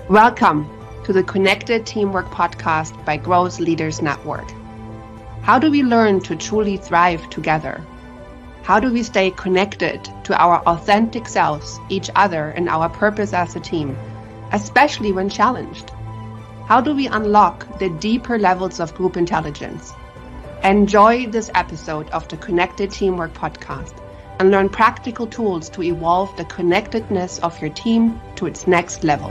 Welcome to the Connected Teamwork podcast by Growth Leaders Network. How do we learn to truly thrive together? How do we stay connected to our authentic selves, each other, and our purpose as a team, especially when challenged? How do we unlock the deeper levels of group intelligence? Enjoy this episode of the Connected Teamwork podcast and learn practical tools to evolve the connectedness of your team to its next level.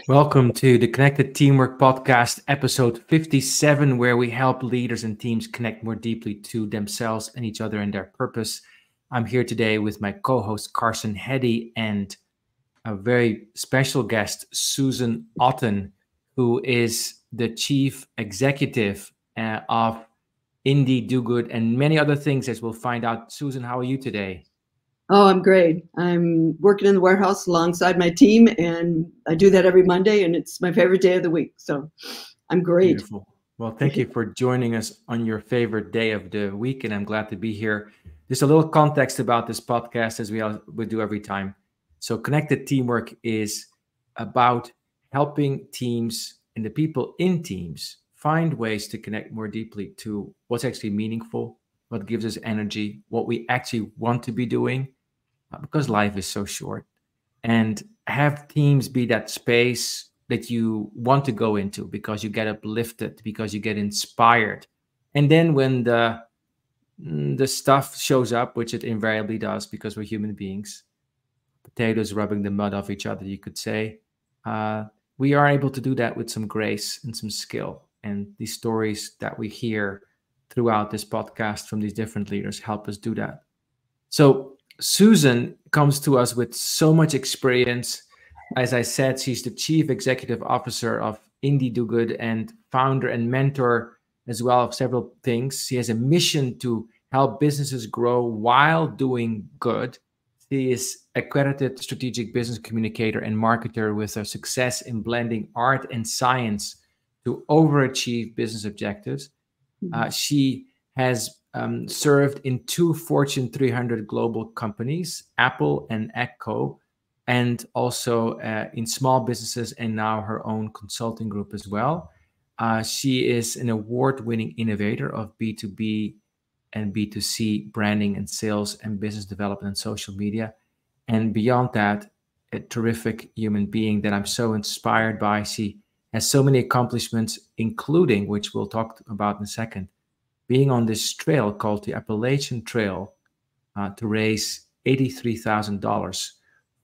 Welcome to the Connected Teamwork Podcast, episode 57, where we help leaders and teams connect more deeply to themselves and each other and their purpose. I'm here today with my co-host, Carson Heddy, and a very special guest, Susan Otten, who is the Chief Executive of Indie Do Good and many other things, as we'll find out. Susan, how are you today? Oh, I'm great. I'm working in the warehouse alongside my team, and I do that every Monday, and it's my favorite day of the week. So I'm great. Beautiful. Well, thank you for joining us on your favorite day of the week, and I'm glad to be here. Just a little context about this podcast, as we do every time. So Connected Teamwork is about helping teams and the people in teams find ways to connect more deeply to what's actually meaningful, what gives us energy, what we actually want to be doing, because life is so short, and have teams be that space that you want to go into because you get uplifted, because you get inspired. And then when the stuff shows up, which it invariably does because we're human beings, potatoes rubbing the mud off each other, you could say, we are able to do that with some grace and some skill. And these stories that we hear throughout this podcast from these different leaders help us do that. So Susan comes to us with so much experience. As I said, she's the Chief Executive Officer of Indie Do Good and founder and mentor as well of several things. She has a mission to help businesses grow while doing good. She is accredited strategic business communicator and marketer with her success in blending art and science to overachieve business objectives. She has served in 2 Fortune 300 global companies, Apple and Echo, and also in small businesses, and now her own consulting group as well. She is an award-winning innovator of B2B and B2C branding and sales and business development and social media. And beyond that, a terrific human being that I'm so inspired by. She has so many accomplishments, including, which we'll talk about in a second, being on this trail called the Appalachian Trail to raise $83,000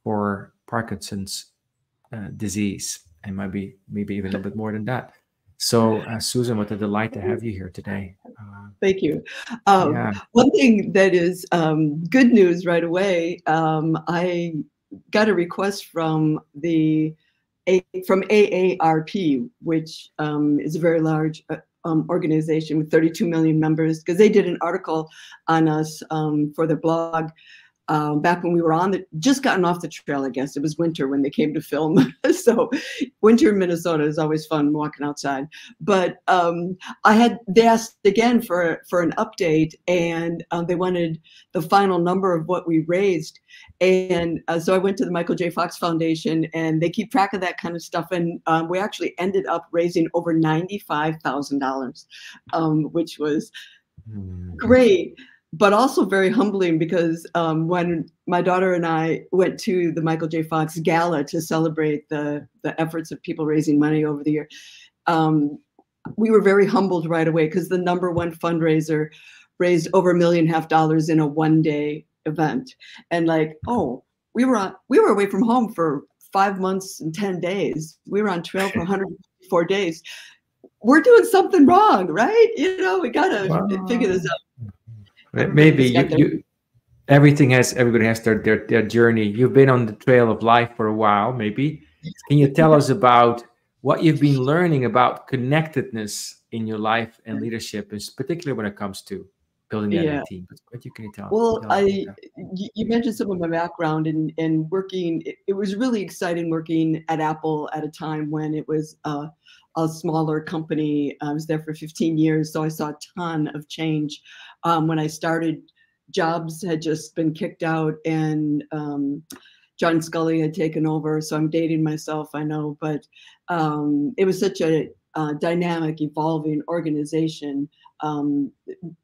for Parkinson's disease, and maybe even a little bit more than that. So, Susan, what a delight to have you here today. Thank you. One thing that is good news right away, I got a request from AARP, which is a very large organization with 32 million members, because they did an article on us for their blog back when we were just gotten off the trail. I guess it was winter when they came to film. So winter in Minnesota is always fun walking outside. But they asked again for an update, and they wanted the final number of what we raised. And so I went to the Michael J. Fox Foundation, and they keep track of that kind of stuff. And we actually ended up raising over $95,000, which was great, but also very humbling, because when my daughter and I went to the Michael J. Fox Gala to celebrate the efforts of people raising money over the year, we were very humbled right away, because the #1 fundraiser raised over $1.5 million in a one-day event. And we were away from home for 5 months and 10 days. We were on trail for 104 days. We're doing something wrong, right? We gotta figure this out. Maybe everybody has their journey. You've been on the trail of life for a while. Maybe can you tell us about what you've been learning about connectedness in your life and leadership, particularly when it comes to building that team? What can you tell? Well, you mentioned some of my background and working. It was really exciting working at Apple at a time when it was a smaller company. I was there for 15 years, so I saw a ton of change when I started Jobs had just been kicked out, and John Scully had taken over. So I'm dating myself, I know, but it was such a dynamic, evolving organization,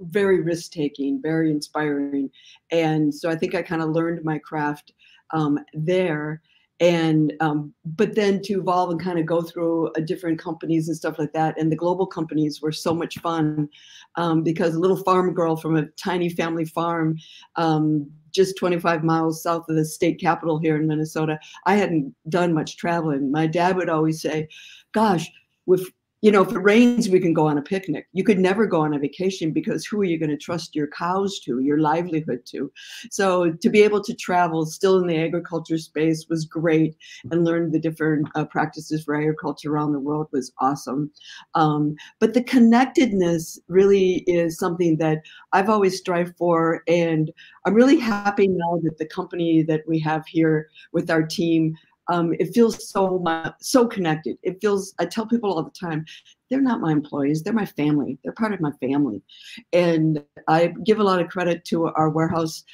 very risk-taking, very inspiring. And so I think I kind of learned my craft there. And but then to evolve and kind of go through different companies and stuff like that. And the global companies were so much fun because a little farm girl from a tiny family farm just 25 miles south of the state capital here in Minnesota, I hadn't done much traveling. My dad would always say, gosh, if it rains, we can go on a picnic. You could never go on a vacation because who are you going to trust your cows to, your livelihood to? So to be able to travel still in the agriculture space was great, and learn the different practices for agriculture around the world was awesome. But the connectedness really is something that I've always strived for. And I'm really happy now that the company that we have here with our team, it feels so connected. It feels, I tell people all the time, they're not my employees, they're my family. They're part of my family. And I give a lot of credit to our warehouse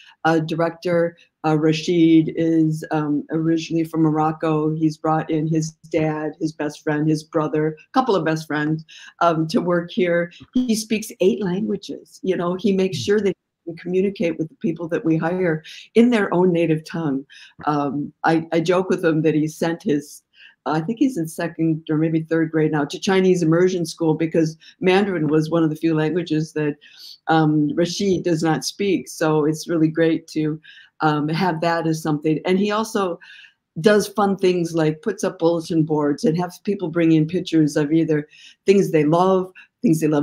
director. Rashid is originally from Morocco. He's brought in his dad, his best friend, his brother, a couple of best friends to work here. He speaks 8 languages. He makes sure that communicate with the people that we hire in their own native tongue. I joke with him that he sent his, I think he's in 2nd or maybe 3rd grade now, to Chinese immersion school because Mandarin was one of the few languages that Rashid does not speak. So it's really great to have that as something. And he also does fun things like puts up bulletin boards and has people bring in pictures of either things they love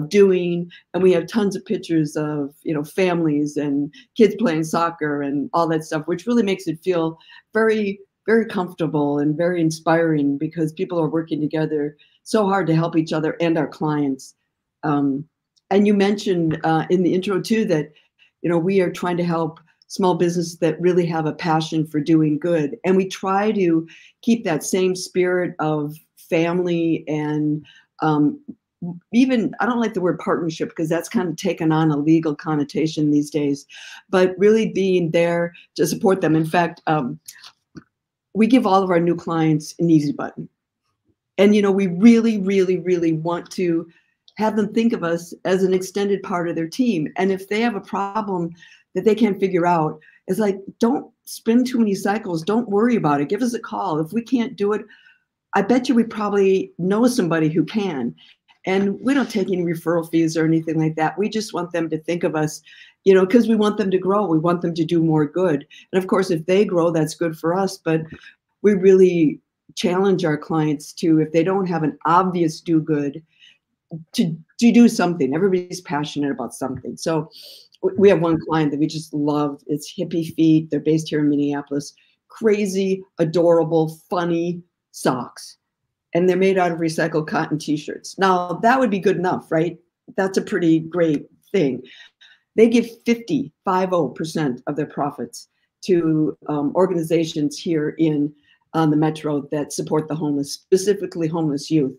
doing. And we have tons of pictures of, families and kids playing soccer and all that stuff, which really makes it feel very, very comfortable and very inspiring because people are working together so hard to help each other and our clients. And you mentioned in the intro too, that, we are trying to help small businesses that really have a passion for doing good. And we try to keep that same spirit of family and even, I don't like the word partnership because that's kind of taken on a legal connotation these days, but really being there to support them. In fact, we give all of our new clients an easy button. And, we really, really, really want to have them think of us as an extended part of their team. And if they have a problem that they can't figure out, it's like, don't spin too many cycles. Don't worry about it. Give us a call. If we can't do it, I bet you we probably know somebody who can. And we don't take any referral fees or anything like that. We just want them to think of us, because we want them to grow. We want them to do more good. And of course, if they grow, that's good for us. But we really challenge our clients to, if they don't have an obvious do good, to do something. Everybody's passionate about something. So we have one client that we just love. It's Hippie Feet. They're based here in Minneapolis. Crazy, adorable, funny socks. And they're made out of recycled cotton t-shirts. Now, that would be good enough, right? That's a pretty great thing. They give 50% of their profits to organizations here in the metro that support the homeless, specifically homeless youth,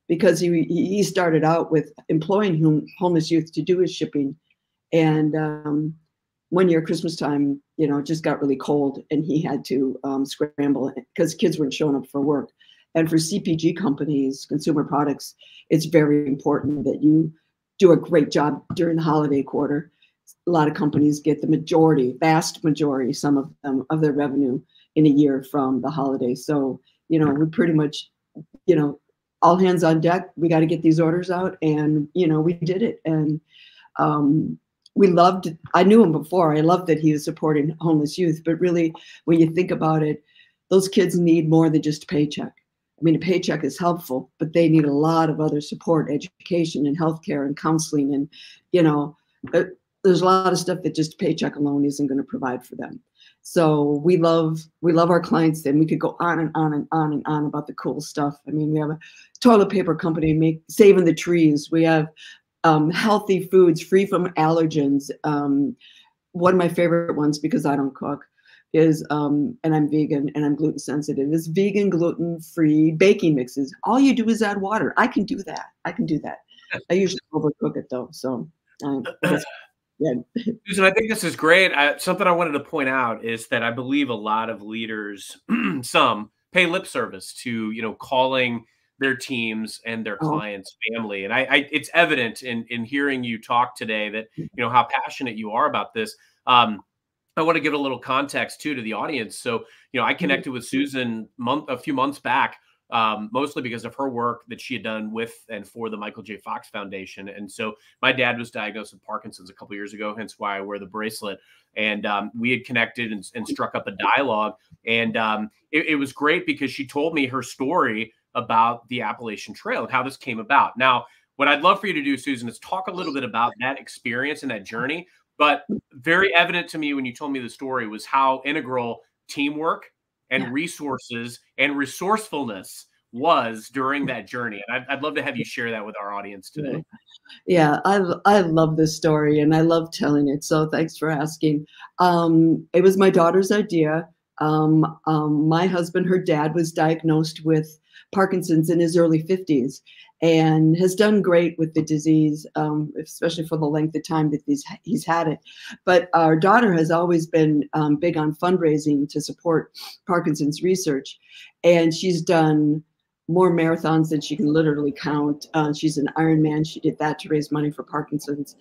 because he started out with employing homeless youth to do his shipping. And one year, Christmas time, it just got really cold and he had to scramble because kids weren't showing up for work. And for CPG companies, consumer products, it's very important that you do a great job during the holiday quarter. A lot of companies get the vast majority, some of them, of their revenue in a year from the holidays. So, we pretty much, all hands on deck. We got to get these orders out. And, we did it. And we loved it. I knew him before. I loved that he was supporting homeless youth. But really, when you think about it, those kids need more than just a paycheck. I mean, a paycheck is helpful, but they need a lot of other support, education and healthcare and counseling. And, there's a lot of stuff that just a paycheck alone isn't going to provide for them. So we love our clients, and we could go on and on and on and on about the cool stuff. I mean, we have a toilet paper company saving the trees. We have healthy foods free from allergens. One of my favorite ones, because I don't cook, is, and I'm vegan and I'm gluten sensitive, is vegan gluten-free baking mixes. All you do is add water. I can do that. I usually overcook it though. So Yeah. Susan, I think this is great. Something I wanted to point out is that I believe a lot of leaders, some pay lip service to, calling their teams and their Oh, clients family. And it's evident in hearing you talk today that, how passionate you are about this. I want to give a little context too to the audience. So, I connected with Susan a few months back, mostly because of her work that she had done with and for the Michael J. Fox Foundation. And so my dad was diagnosed with Parkinson's a couple years ago, hence why I wear the bracelet. And we had connected and struck up a dialogue. And it was great because she told me her story about the Appalachian Trail and how this came about. Now, what I'd love for you to do, Susan, is talk a little bit about that experience and that journey. But very evident to me when you told me the story was how integral teamwork and resources and resourcefulness was during that journey. And I'd love to have you share that with our audience today. Yeah, I love this story and I love telling it. So thanks for asking. It was my daughter's idea. My husband, her dad, was diagnosed with Parkinson's in his early 50s and has done great with the disease, especially for the length of time that he's had it. But our daughter has always been big on fundraising to support Parkinson's research. And she's done more marathons than she can literally count. She's an Ironman. She did that to raise money for Parkinson's.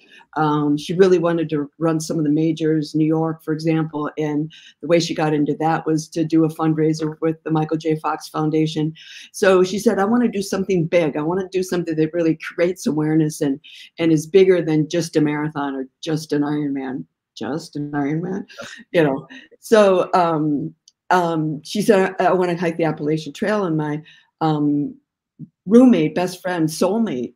She really wanted to run some of the majors, New York, for example. And the way she got into that was to do a fundraiser with the Michael J. Fox Foundation. So she said, I want to do something big. I want to do something that really creates awareness and is bigger than just a marathon or just an Ironman. Just an Ironman, So she said, I want to hike the Appalachian Trail, and my roommate, best friend, soulmate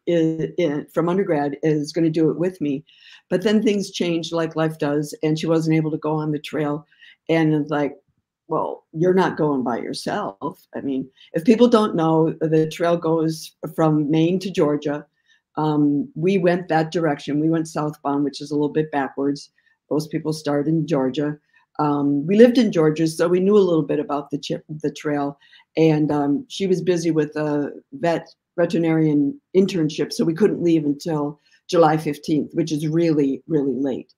from undergrad is going to do it with me. But then things changed like life does, and she wasn't able to go on the trail. And it's like, well, you're not going by yourself. I mean, if people don't know, the trail goes from Maine to Georgia. We went that direction. We went southbound, which is a little bit backwards. Most people start in Georgia. We lived in Georgia, so we knew a little bit about the trail. And she was busy with a veterinarian internship, so we couldn't leave until July 15th, which is really, really late.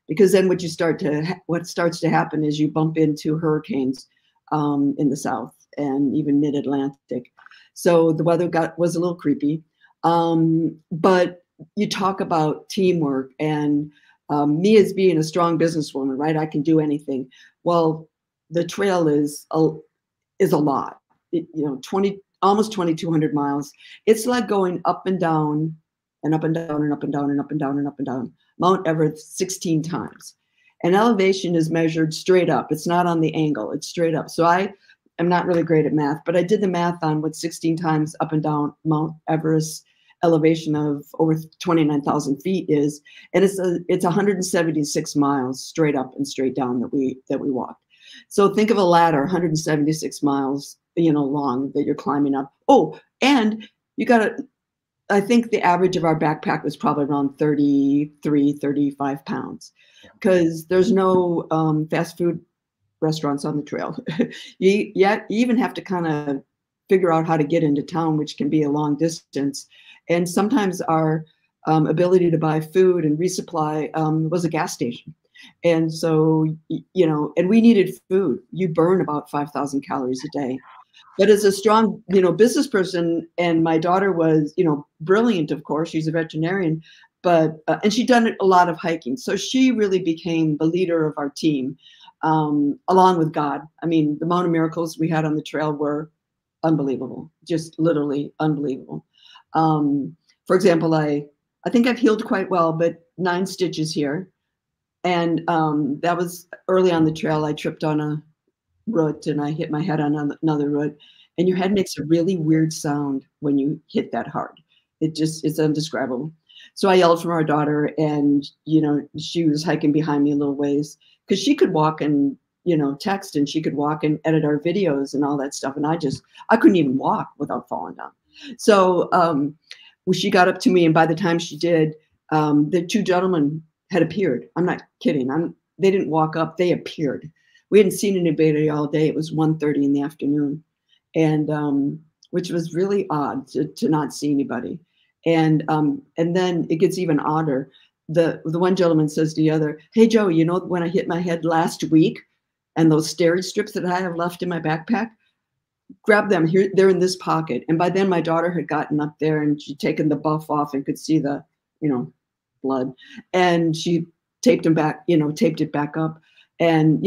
Because then what starts to happen is you bump into hurricanes in the south and even mid-Atlantic. So the weather was a little creepy. But you talk about teamwork and me as being a strong businesswoman, right? I can do anything. Well, the trail is a lot. Almost 2,200 miles. It's like going up and down and up and down and up and down and up and down and up and down Mount Everest 16 times. And elevation is measured straight up. It's not on the angle. It's straight up. So I am not really great at math, but I did the math on what 16 times up and down Mount Everest elevation of over 29,000 feet is, and it's 176 miles straight up and straight down that we walked. So think of a ladder, 176 miles, long that you're climbing up. Oh, and I think the average of our backpack was probably around 33, 35 pounds, because there's no fast food restaurants on the trail. You even have to kind of figure out how to get into town, which can be a long distance. And sometimes our ability to buy food and resupply was a gas station. And so, and we needed food. You burn about 5,000 calories a day. But as a strong, business person, and my daughter was, brilliant, of course, she's a veterinarian, but, and she'd done a lot of hiking. So she really became the leader of our team, along with God. I mean, the amount of miracles we had on the trail were unbelievable, just literally unbelievable. For example, I think I've healed quite well, but 9 stitches here. And that was early on the trail. I tripped on a root and I hit my head on another root. And your head makes a really weird sound when you hit that hard. It's indescribable. So I yelled from our daughter, and, she was hiking behind me a little ways, because she could walk and, text, and she could walk and edit our videos and all that stuff. And I couldn't even walk without falling down. So she got up to me, and by the time she did, the 2 gentlemen had appeared. I'm not kidding. They didn't walk up, they appeared. We hadn't seen anybody all day. It was 1:30 in the afternoon, and which was really odd to not see anybody. And then it gets even odder. the one gentleman says to the other, "Hey, Joe, you know, when I hit my head last week and those steroid strips that I have left in my backpack, grab them here. They're in this pocket." And by then my daughter had gotten up there and she'd taken the buff off and could see the, blood. And she taped it back up. And,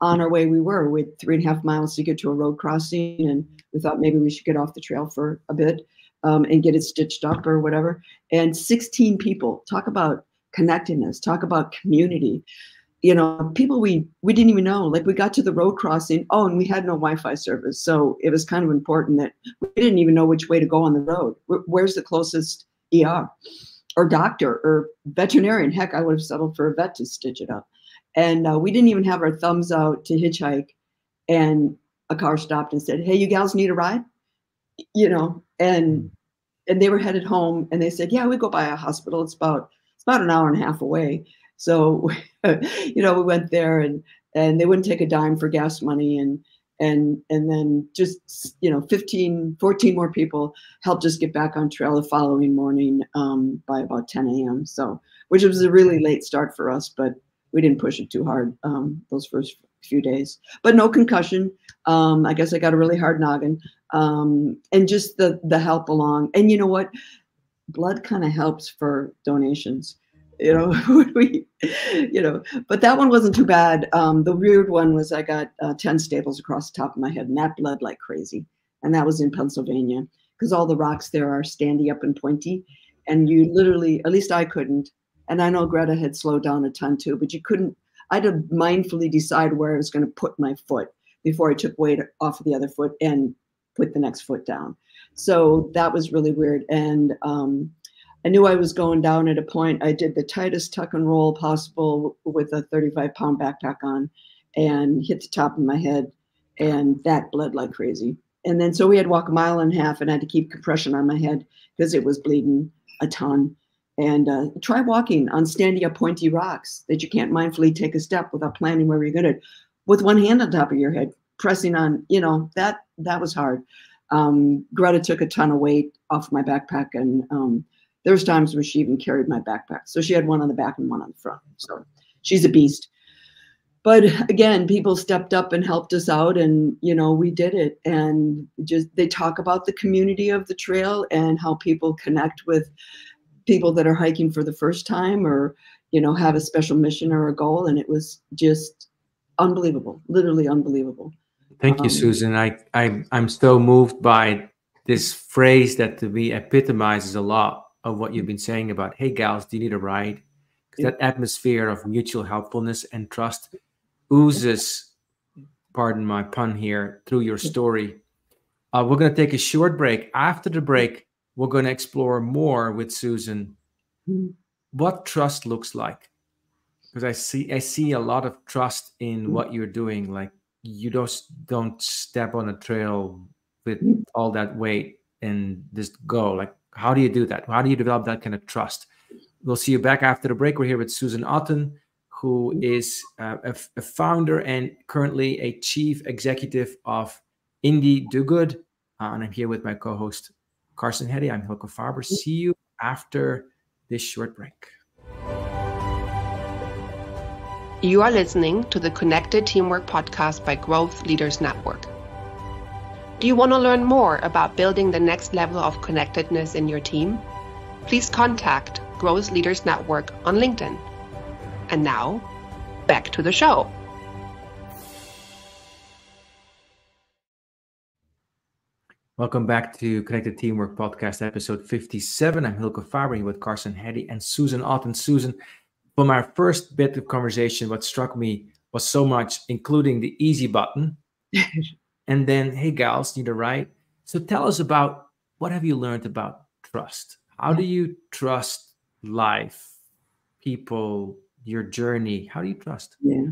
on our way we were with 3.5 miles to get to a road crossing. And we thought maybe we should get off the trail for a bit and get it stitched up or whatever. And 16 people, talk about connectedness, talk about community. People we didn't even know. Like, we got to the road crossing. Oh, and we had no Wi-Fi service. So it was kind of important that we didn't even know which way to go on the road. Where's the closest ER or doctor or veterinarian? Heck, I would have settled for a vet to stitch it up. And we didn't even have our thumbs out to hitchhike. And a car stopped and said, "Hey, you gals need a ride?" And they were headed home. And they said, "Yeah, we go by a hospital. It's about an hour and a half away." So, we went there and they wouldn't take a dime for gas money. And then just, 14 more people helped us get back on trail the following morning by about 10 a.m. So, which was a really late start for us, but we didn't push it too hard those first few days. But no concussion. I guess I got a really hard noggin. And just the help along. And you know what? Blood kind of helps for donations. But that one wasn't too bad. The weird one was I got 10 staples across the top of my head, and that bled like crazy. And that was in Pennsylvania, because all the rocks there are standy up and pointy. And you literally, at least I couldn't, and I know Greta had slowed down a ton too, but you couldn't, I had to mindfully decide where I was going to put my foot before I took weight off of the other foot and put the next foot down. So that was really weird. And I knew I was going down at a point. I did the tightest tuck and roll possible with a 35-pound backpack on and hit the top of my head, and that bled like crazy. And then so we had to walk 1.5 miles and I had to keep compression on my head because it was bleeding a ton. And try walking on standy up pointy rocks that you can't mindfully take a step without planning where you're going to, with one hand on top of your head, pressing on, that was hard. Greta took a ton of weight off my backpack, and there was times where she even carried my backpack. So she had one on the back and one on the front. So she's a beast. But again, people stepped up and helped us out, and, we did it. And just, they talk about the community of the trail and how people connect with people that are hiking for the first time or, have a special mission or a goal. And it was just unbelievable, literally unbelievable. Thank you, Susan. I'm so moved by this phrase that to me epitomizes a lot of what you've been saying about, "Hey, gals, do you need a ride?" Because that atmosphere of mutual helpfulness and trust oozes, pardon my pun here, through your story. We're going to take a short break. After the break, we're going to explore more with Susan what trust looks like. Because I see a lot of trust in what you're doing. Like, you don't step on a trail with all that weight and just go. Like, how do you do that? How do you develop that kind of trust? We'll see you back after the break. We're here with Susan Otten, who is a founder and currently a chief executive of Indie Do Good. And I'm here with my co-host, Carson Hedy. I'm Hylke Faber. See you after this short break. You are listening to the Connected Teamwork podcast by Growth Leaders Network. Do you want to learn more about building the next level of connectedness in your team? Please contact Growth Leaders Network on LinkedIn. And now, back to the show. Welcome back to Connected Teamwork Podcast, episode 57. I'm Hylke Faber with Carson Hedy and Susan Otten. Susan, from our first bit of conversation, what struck me was so much, including the easy button. And then, "Hey, gals, need a ride?" So tell us about, what have you learned about trust? How do you trust life, people, your journey? How do you trust? Yeah.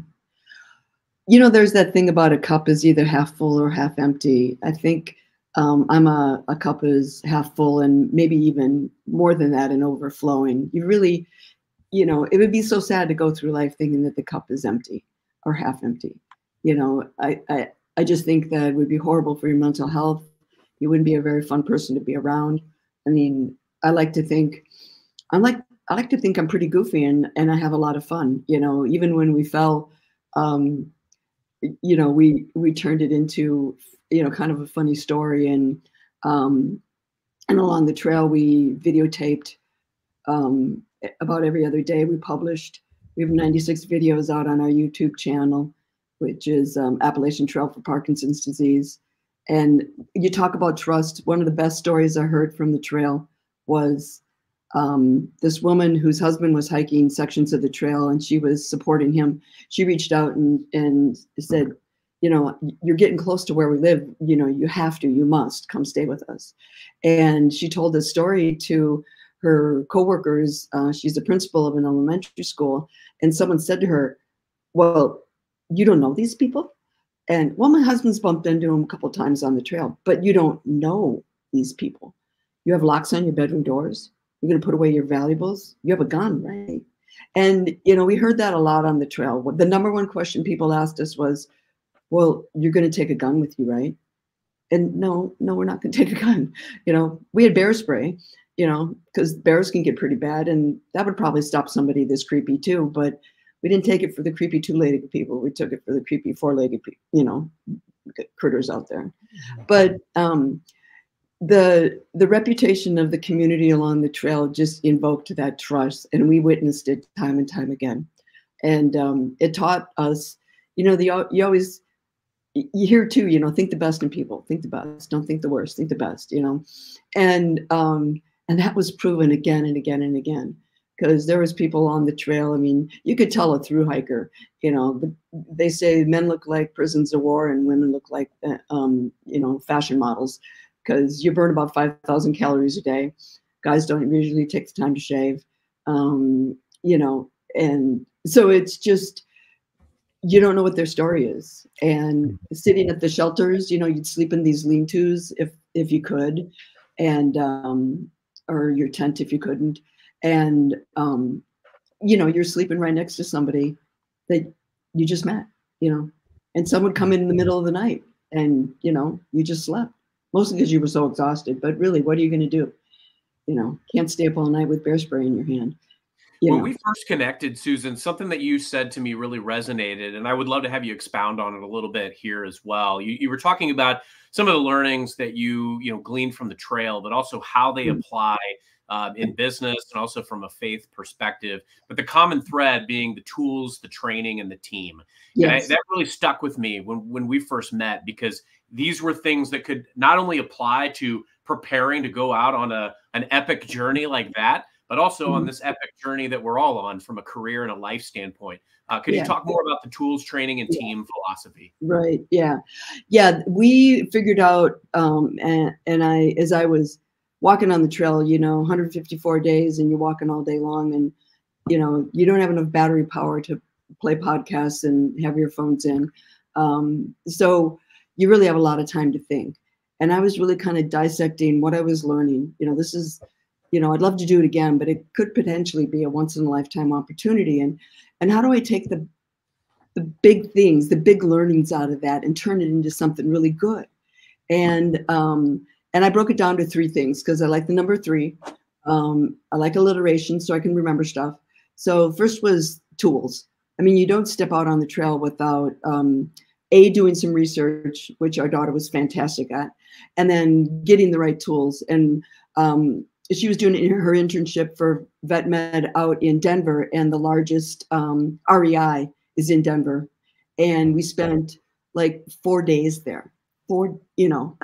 There's that thing about a cup is either half full or half empty. I think I'm a cup is half full and maybe even more than that and overflowing. You really, it would be so sad to go through life thinking that the cup is empty or half empty. I just think that it would be horrible for your mental health. You wouldn't be a very fun person to be around. I mean, I like to think I'm like I like to think I'm pretty goofy and I have a lot of fun, you know, even when we fell, you know, we turned it into, you know, kind of a funny story. And along the trail, we videotaped about every other day. We published. We have 96 videos out on our YouTube channel, which is Appalachian Trail for Parkinson's disease. And you talk about trust. One of the best stories I heard from the trail was this woman whose husband was hiking sections of the trail and she was supporting him. She reached out and said, you know, you're getting close to where we live. You know, you must come stay with us. And she told this story to her coworkers. She's the principal of an elementary school. And someone said to her, well, you don't know these people? And well, my husband's bumped into them a couple of times on the trail, but you don't know these people. You have locks on your bedroom doors. You're going to put away your valuables. You have a gun, right? And, you know, we heard that a lot on the trail. The number one question people asked us was, well, you're going to take a gun with you, right? And no, we're not going to take a gun. You know, we had bear spray, you know, because bears can get pretty bad. And that would probably stop somebody this creepy too. But we didn't take it for the creepy two-legged people. We took it for the creepy four-legged, you know, critters out there. But the reputation of the community along the trail just invoked that trust, and we witnessed it time and time again. And it taught us, you know, you hear too, you know, think the best in people, think the best, don't think the worst, think the best, you know. And that was proven again and again and again. Because there was people on the trail. I mean, you could tell a through hiker, you know, they say men look like prisoners of war and women look like, you know, fashion models, because you burn about 5,000 calories a day. Guys don't usually take the time to shave, you know, and so it's just, you don't know what their story is. And sitting at the shelters, you know, you'd sleep in these lean-tos if you could, and or your tent if you couldn't. And, you know, you're sleeping right next to somebody that you just met, you know, and someone would come in the middle of the night and, you know, you just slept, mostly because you were so exhausted. But really, what are you going to do? You know, can't stay up all night with bear spray in your hand. When we first connected, Susan, something that you said to me really resonated, and I would love to have you expound on it a little bit here as well. You were talking about some of the learnings that you gleaned from the trail, but also how they apply in business and also from a faith perspective, but the common thread being the tools, the training, and the team. Yes. And that really stuck with me when we first met, because these were things that could not only apply to preparing to go out on an epic journey like that, but also on this epic journey that we're all on from a career and a life standpoint. Could you talk more about the tools, training, and team philosophy? Right. Yeah. Yeah. We figured out, as I was walking on the trail, you know, 154 days and you're walking all day long and, you know, you don't have enough battery power to play podcasts and have your phones in. So you really have a lot of time to think. And I was really kind of dissecting what I was learning. You know, this is, you know, I'd love to do it again, but it could potentially be a once in a lifetime opportunity. And how do I take the big things, the big learnings out of that and turn it into something really good? And I broke it down to 3 things because I like the number 3. I like alliteration so I can remember stuff. So first was tools. I mean, you don't step out on the trail without doing some research, which our daughter was fantastic at, and then getting the right tools. And she was doing her internship for Vet Med out in Denver, and the largest REI is in Denver. And we spent like 4 days there, you know.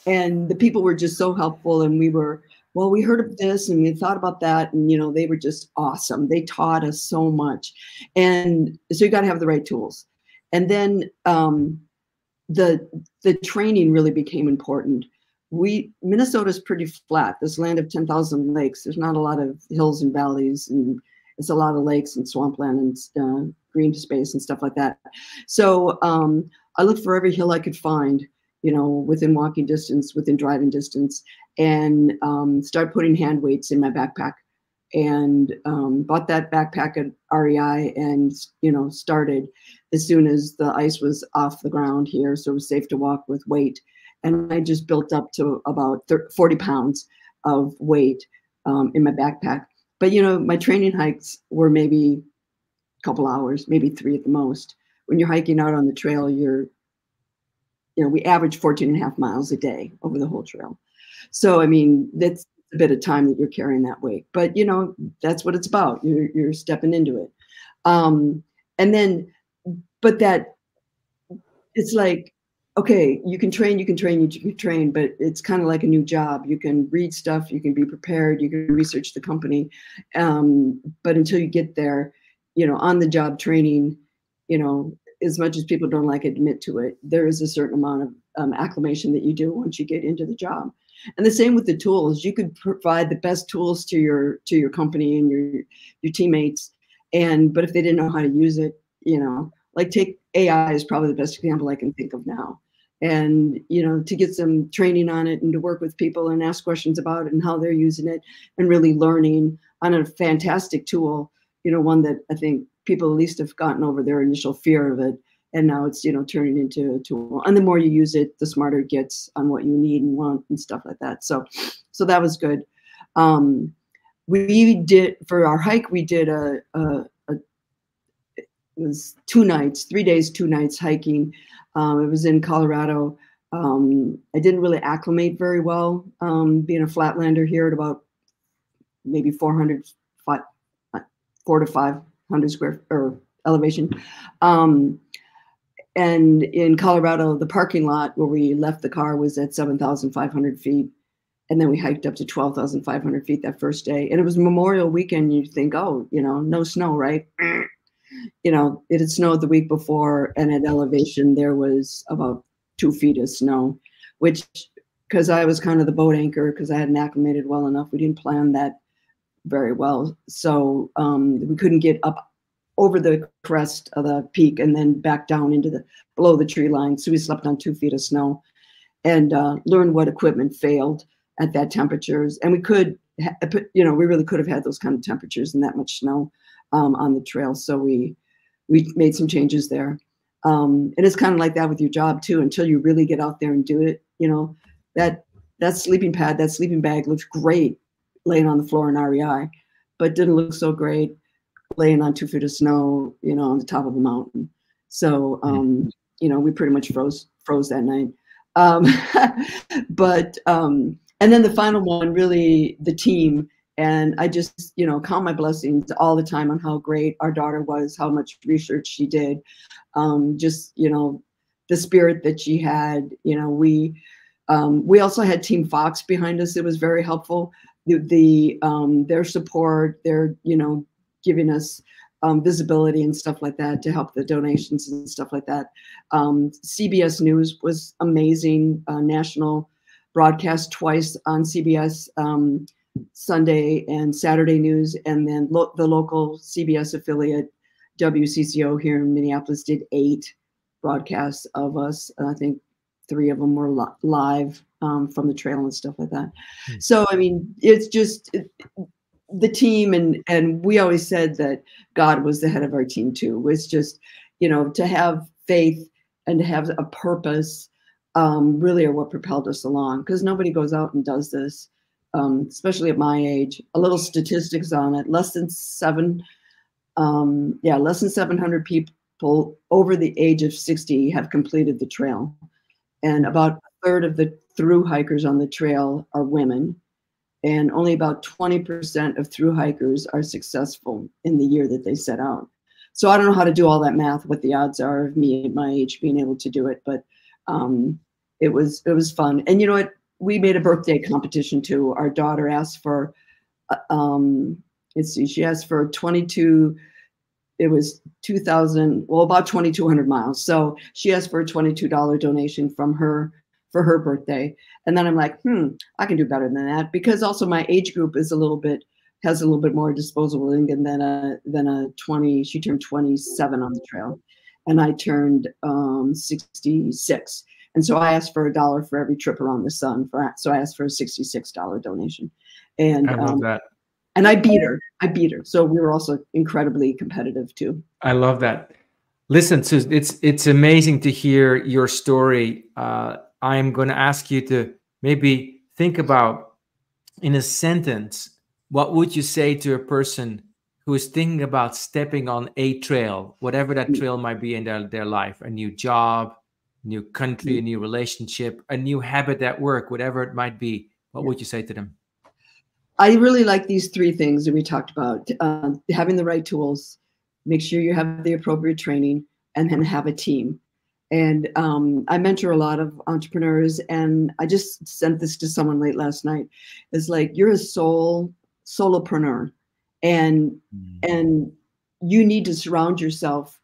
And the people were just so helpful. And we heard of this and we thought about that. And, you know, they were just awesome. They taught us so much. And so you got to have the right tools. And then the training really became important. Minnesota's pretty flat, this land of 10,000 lakes. There's not a lot of hills and valleys, and it's a lot of lakes and swampland and green space and stuff like that. So I looked for every hill I could find, you know, within walking distance, within driving distance, and started putting hand weights in my backpack, and bought that backpack at REI, and, you know, started as soon as the ice was off the ground here, so it was safe to walk with weight. And I just built up to about 40 pounds of weight in my backpack. But, you know, my training hikes were maybe a couple hours, maybe 3 at the most. When you're hiking out on the trail, you know, we average 14.5 miles a day over the whole trail. So, I mean, that's a bit of time that you're carrying that weight. But, you know, that's what it's about. You're stepping into it. And then, but that, it's like, okay, you can train, but it's kind of like a new job. You can read stuff, you can be prepared, you can research the company. But until you get there, you know, on the job training, you know, as much as people don't like to admit to it, there is a certain amount of acclimation that you do once you get into the job. And the same with the tools. You could provide the best tools to your company and your teammates, but if they didn't know how to use it, you know, like take AI is probably the best example I can think of now. And, you know, to get some training on it and to work with people and ask questions about it and how they're using it and really learning on a fantastic tool, you know, one that I think people at least have gotten over their initial fear of it. And now it's, you know, turning into a tool. And the more you use it, the smarter it gets on what you need and want and stuff like that. So that was good. We did, for our hike, we did it was 2 nights, 3 days, 2 nights hiking. It was in Colorado. I didn't really acclimate very well, being a flatlander here at about maybe 4 to 500 square or elevation. And in Colorado, the parking lot where we left the car was at 7,500 feet. And then we hiked up to 12,500 feet that first day. And it was Memorial Weekend. You'd think, oh, you know, no snow, right? You know, it had snowed the week before, and at elevation, there was about 2 feet of snow, which, because I was kind of the boat anchor, because I hadn't acclimated well enough, we didn't plan that very well. So we couldn't get up over the crest of the peak and then back down into below the tree line. So we slept on 2 feet of snow and learned what equipment failed at that temperatures. And we could, you know, we really could have had those kind of temperatures and that much snow on the trail. So we made some changes there. And it's kind of like that with your job too, until you really get out there and do it. You know, that sleeping pad, that sleeping bag looks great laying on the floor in REI, but didn't look so great laying on 2 feet of snow, you know, on the top of a mountain. So, you know, we pretty much froze that night. And then the final one, really the team. And I just, you know, count my blessings all the time on how great our daughter was, how much research she did. Just, you know, the spirit that she had. You know, we also had Team Fox behind us. It was very helpful. Their support, their, you know, giving us visibility and stuff like that to help the donations and stuff like that. CBS News was amazing. National broadcast twice on CBS, Sunday and Saturday news, and then the local CBS affiliate WCCO here in Minneapolis did 8 broadcasts of us. I think 3 of them were live from the trail and stuff like that. So I mean, it's just the team, and we always said that God was the head of our team too. It's just, you know, to have faith and to have a purpose really are what propelled us along, because nobody goes out and does this. Especially at my age. A little statistics on it: less than 700 people over the age of 60 have completed the trail, and about a third of the through hikers on the trail are women, and only about 20% of through hikers are successful in the year that they set out. So I don't know how to do all that math, what the odds are of me at my age being able to do it, but it was fun. And you know what? We made a birthday competition too. Our daughter asked for, she asked for 22, it was 2,000, well, about 2,200 miles. So she asked for a $22 donation from her for her birthday. And then I'm like, I can do better than that, because also my age group is has a little bit more disposable income than a 20, she turned 27 on the trail. And I turned 66. And so I asked for $1 for every trip around the sun. So I asked for a $66 donation, and I love that. And I beat her. So we were also incredibly competitive too. I love that. Listen, Susan, it's amazing to hear your story. I'm going to ask you to maybe think about, in a sentence, what would you say to a person who is thinking about stepping on a trail, whatever that trail might be in their life, a new job, new country, a new relationship, a new habit at work, whatever it might be? What would you say to them? I really like these three things that we talked about. Having the right tools, make sure you have the appropriate training, and then have a team. And I mentor a lot of entrepreneurs, and I just sent this to someone late last night. It's like, you're a solopreneur, and you need to surround yourself.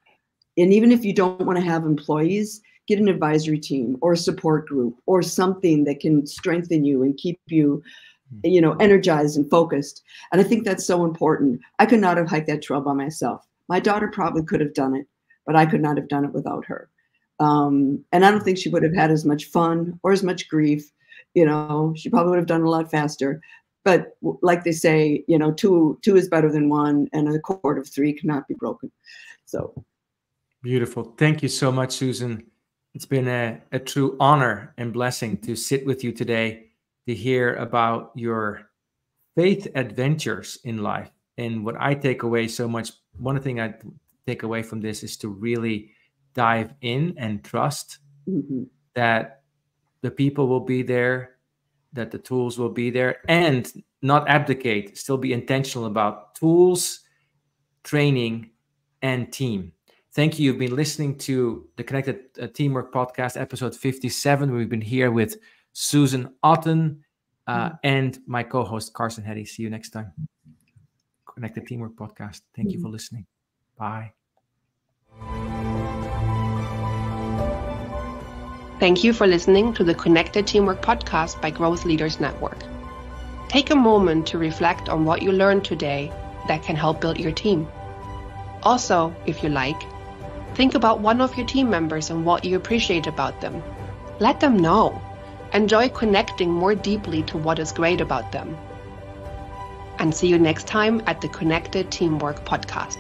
And even if you don't want to have employees, get an advisory team or a support group or something that can strengthen you and keep you, energized and focused. And I think that's so important. I could not have hiked that trail by myself. My daughter probably could have done it, but I could not have done it without her. And I don't think she would have had as much fun or as much grief. She probably would have done a lot faster. But like they say, two is better than one, and a cord of three cannot be broken. So beautiful. Thank you so much, Susan. It's been a true honor and blessing to sit with you today, to hear about your faith adventures in life. And what I take away so much, one thing I take away from this is to really dive in and trust that the people will be there, that the tools will be there, and not abdicate, still be intentional about tools, training, and team. Thank you. You've been listening to the Connected Teamwork Podcast, episode 57. We've been here with Susan Otten and my co-host, Carson Heddy. See you next time. Connected Teamwork Podcast. Thank you for listening. Bye. Thank you for listening to the Connected Teamwork Podcast by Growth Leaders Network. Take a moment to reflect on what you learned today that can help build your team. Also, if you like, think about one of your team members and what you appreciate about them. Let them know. Enjoy connecting more deeply to what is great about them. And see you next time at the Connected Teamwork Podcast.